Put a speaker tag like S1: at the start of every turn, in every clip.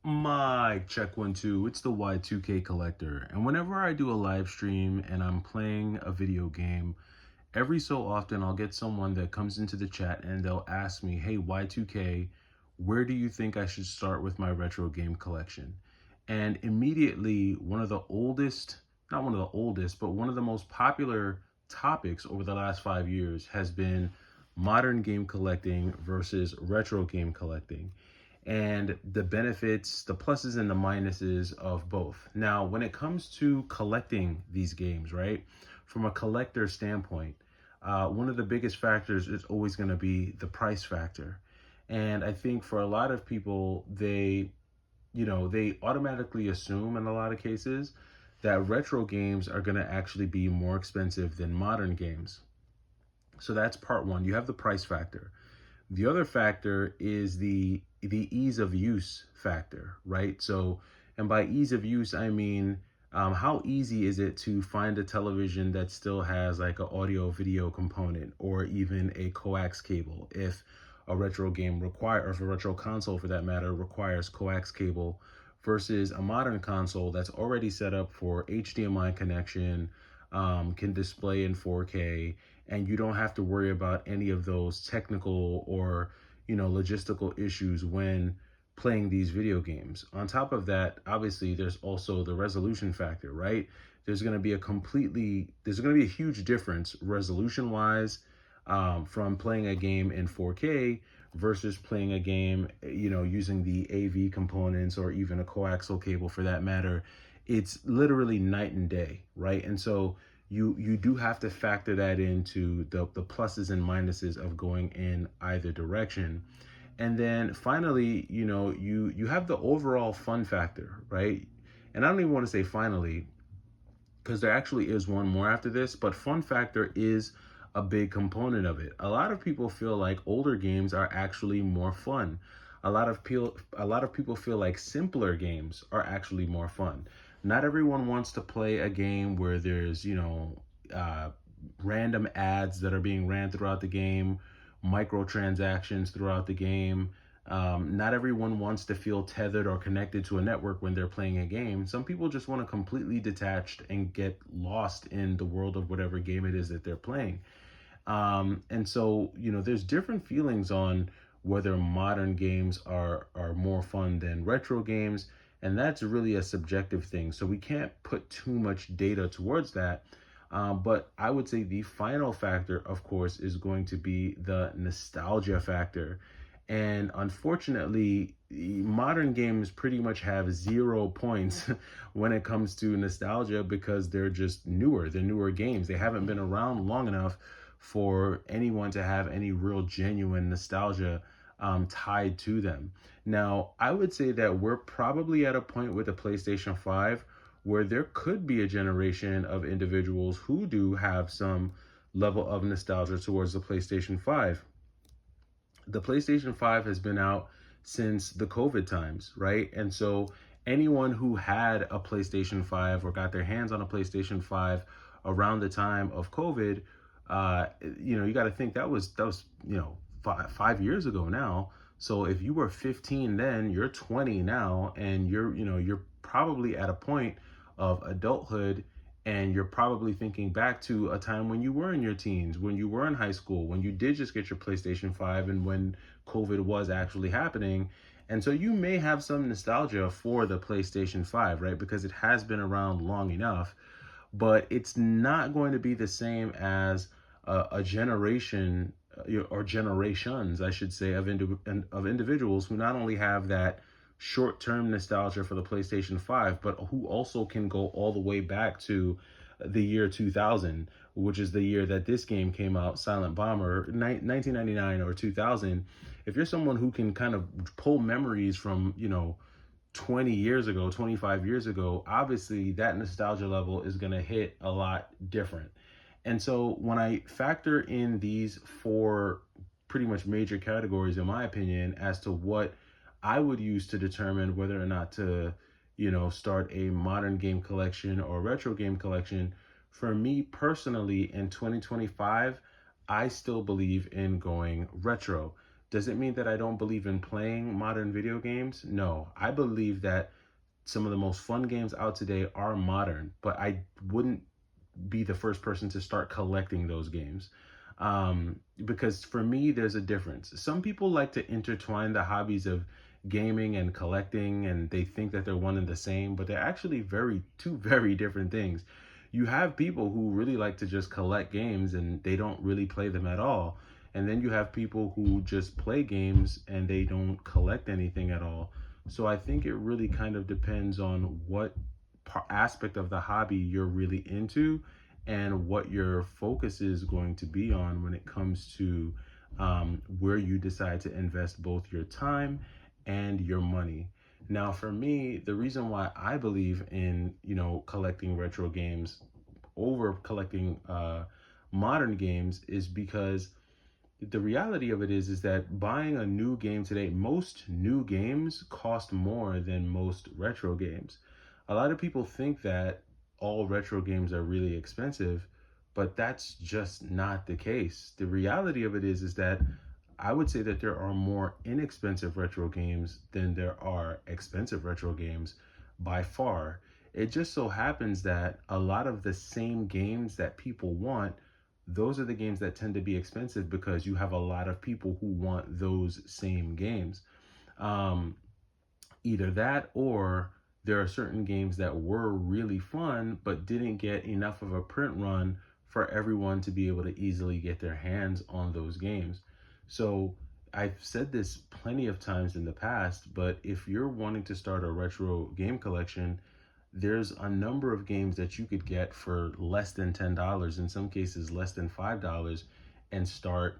S1: Mic check 1 2. It's the Y2K collector. And whenever I do a live stream and I'm playing a video game, every so often I'll get someone that comes into the chat and they'll ask me, "Hey Y2K, where do you think I should start with my retro game collection?" And immediately one of the oldest, not one of the oldest, but one of the most popular topics over the last 5 years has been modern game collecting versus retro game collecting, and the benefits, the pluses and the minuses of both. Now, when it comes to collecting these games, right, from a collector standpoint, one of the biggest factors is always going to be the price factor. And I think for a lot of people, they automatically assume in a lot of cases that retro games are going to actually be more expensive than modern games. So that's part one. You have the price factor. The other factor is the ease of use factor, right? So, and by ease of use, I mean how easy is it to find a television that still has like an audio video component or even a coax cable if a retro game require, or if a retro console for that matter requires coax cable versus a modern console that's already set up for HDMI connection, can display in 4K, and you don't have to worry about any of those technical or logistical issues when playing these video games. On top of that, obviously, there's also the resolution factor, right? There's going to be a huge difference resolution wise, from playing a game in 4K versus playing a game, using the AV components or even a coaxial cable for that matter. It's literally night and day, right? And so you do have to factor that into the pluses and minuses of going in either direction. And then finally, you have the overall fun factor, right? And I don't even want to say finally, because there actually is one more after this, but fun factor is a big component of it. A lot of people feel like older games are actually more fun. A lot of people feel like simpler games are actually more fun. Not everyone wants to play a game where there's, uh, random ads that are being ran throughout the game, microtransactions throughout the game. Not everyone wants to feel tethered or connected to a network when they're playing a game. Some people just want to completely detached and get lost in the world of whatever game it is that they're playing. And so, there's different feelings on whether modern games are more fun than retro games, and that's really a subjective thing. So we can't put too much data towards that. But I would say the final factor, of course, is going to be the nostalgia factor. And unfortunately, modern games pretty much have 0 points when it comes to nostalgia because they're just newer. They're newer games. They haven't been around long enough for anyone to have any real genuine nostalgia tied to them. Now, I would say that we're probably at a point with the PlayStation 5 where there could be a generation of individuals who do have some level of nostalgia towards the PlayStation 5. The PlayStation 5 has been out since the COVID times, right? And so anyone who had a PlayStation 5 or got their hands on a PlayStation 5 around the time of COVID, you got to think that was 5 years ago now. So if you were 15 then, you're 20 now, and you're probably at a point of adulthood, and you're probably thinking back to a time when you were in your teens, when you were in high school, when you did just get your PlayStation 5 and when COVID was actually happening. And so you may have some nostalgia for the PlayStation 5, right? Because it has been around long enough, but it's not going to be the same as a generation, or generations, I should say, of individuals who not only have that short-term nostalgia for the PlayStation 5, but who also can go all the way back to the year 2000, which is the year that this game came out, Silent Bomber, 1999 or 2000. If you're someone who can kind of pull memories from, 20 years ago, 25 years ago, obviously that nostalgia level is going to hit a lot different. And so when I factor in these four pretty much major categories, in my opinion, as to what I would use to determine whether or not to, start a modern game collection or retro game collection, for me personally in 2025, I still believe in going retro. Does it mean that I don't believe in playing modern video games? No, I believe that some of the most fun games out today are modern, but I wouldn't be the first person to start collecting those games. Because for me, there's a difference. Some people like to intertwine the hobbies of gaming and collecting, and they think that they're one and the same, but they're actually two very different things. You have people who really like to just collect games and they don't really play them at all. And then you have people who just play games and they don't collect anything at all. So I think it really kind of depends on what aspect of the hobby you're really into and what your focus is going to be on when it comes to where you decide to invest both your time and your money. Now, for me, the reason why I believe in, collecting retro games over collecting modern games is because the reality of it is that buying a new game today, most new games cost more than most retro games. A lot of people think that all retro games are really expensive, but that's just not the case. The reality of it is that I would say that there are more inexpensive retro games than there are expensive retro games by far. It just so happens that a lot of the same games that people want, those are the games that tend to be expensive because you have a lot of people who want those same games. Um, Either that or there are certain games that were really fun but didn't get enough of a print run for everyone to be able to easily get their hands on those games. So I've said this plenty of times in the past, but if you're wanting to start a retro game collection, there's a number of games that you could get for less than $10, in some cases less than $5, and start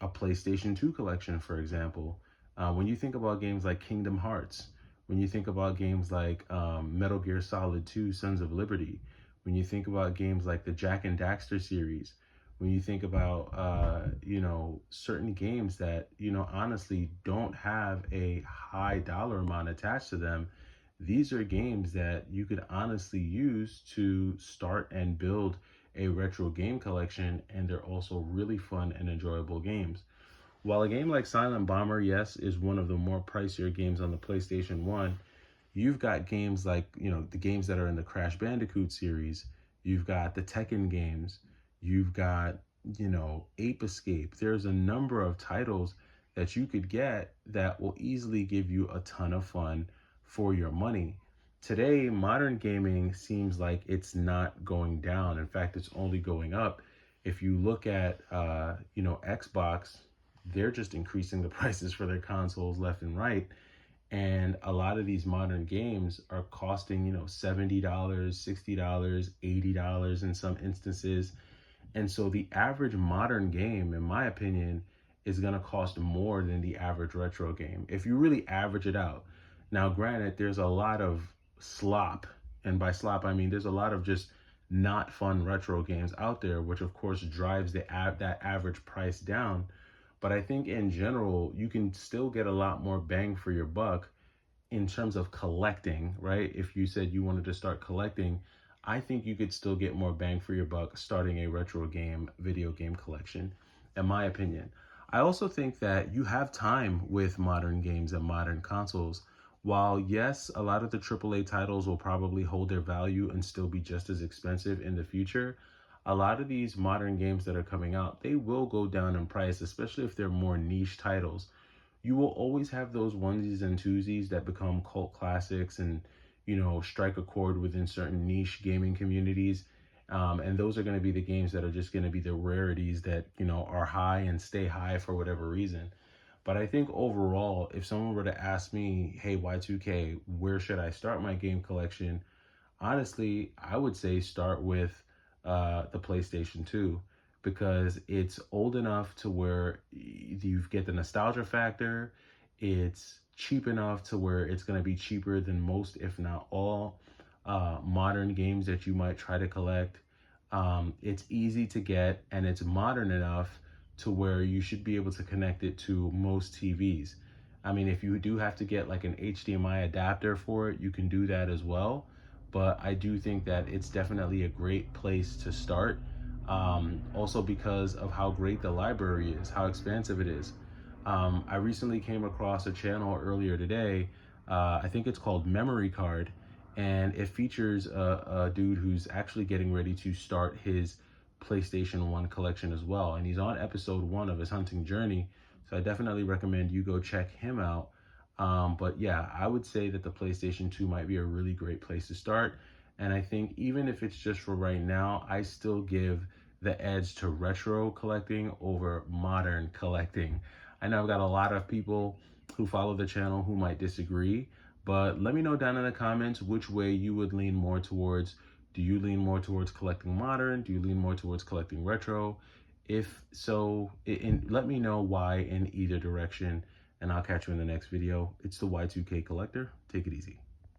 S1: a PlayStation 2 collection, for example. When you think about games like Kingdom Hearts, when you think about games like Metal Gear Solid 2 Sons of Liberty, when you think about games like the Jak and Daxter series, when you think about, certain games that, honestly don't have a high dollar amount attached to them, these are games that you could honestly use to start and build a retro game collection, and they're also really fun and enjoyable games. While a game like Silent Bomber, yes, is one of the more pricier games on the PlayStation 1, you've got games like, the games that are in the Crash Bandicoot series, you've got the Tekken games, you've got, Ape Escape. There's a number of titles that you could get that will easily give you a ton of fun for your money. Today, modern gaming seems like it's not going down. In fact, it's only going up. If you look at, Xbox, they're just increasing the prices for their consoles left and right. And a lot of these modern games are costing, $70, $60, $80 in some instances. And so the average modern game, in my opinion, is going to cost more than the average retro game if you really average it out. Now, granted, there's a lot of slop. And by slop, I mean there's a lot of just not fun retro games out there, which of course drives that average price down. But I think in general, you can still get a lot more bang for your buck in terms of collecting, right? If you said you wanted to start collecting, I think you could still get more bang for your buck starting a retro game, video game collection, in my opinion. I also think that you have time with modern games and modern consoles. While, yes, a lot of the AAA titles will probably hold their value and still be just as expensive in the future, a lot of these modern games that are coming out, they will go down in price, especially if they're more niche titles. You will always have those onesies and twosies that become cult classics and, strike a chord within certain niche gaming communities. And those are going to be the games that are just going to be the rarities that, are high and stay high for whatever reason. But I think overall, if someone were to ask me, hey, Y2K, where should I start my game collection? Honestly, I would say start with the PlayStation 2 because it's old enough to where you get the nostalgia factor. It's cheap enough to where it's going to be cheaper than most, if not all, modern games that you might try to collect. It's easy to get and it's modern enough to where you should be able to connect it to most TVs. I mean, if you do have to get like an HDMI adapter for it, you can do that as well. But I do think that it's definitely a great place to start. Also because of how great the library is, how expansive it is. I recently came across a channel earlier today. I think it's called Memory Card, and it features a dude who's actually getting ready to start his PlayStation 1 collection as well. And he's on episode 1 of his hunting journey. So I definitely recommend you go check him out. But yeah, I would say that the PlayStation 2 might be a really great place to start. And I think even if it's just for right now, I still give the edge to retro collecting over modern collecting. I know I've got a lot of people who follow the channel who might disagree, but let me know down in the comments which way you would lean more towards. Do you lean more towards collecting modern? Do you lean more towards collecting retro? If so, let me know why in either direction, and I'll catch you in the next video. It's the Y2K Collector. Take it easy.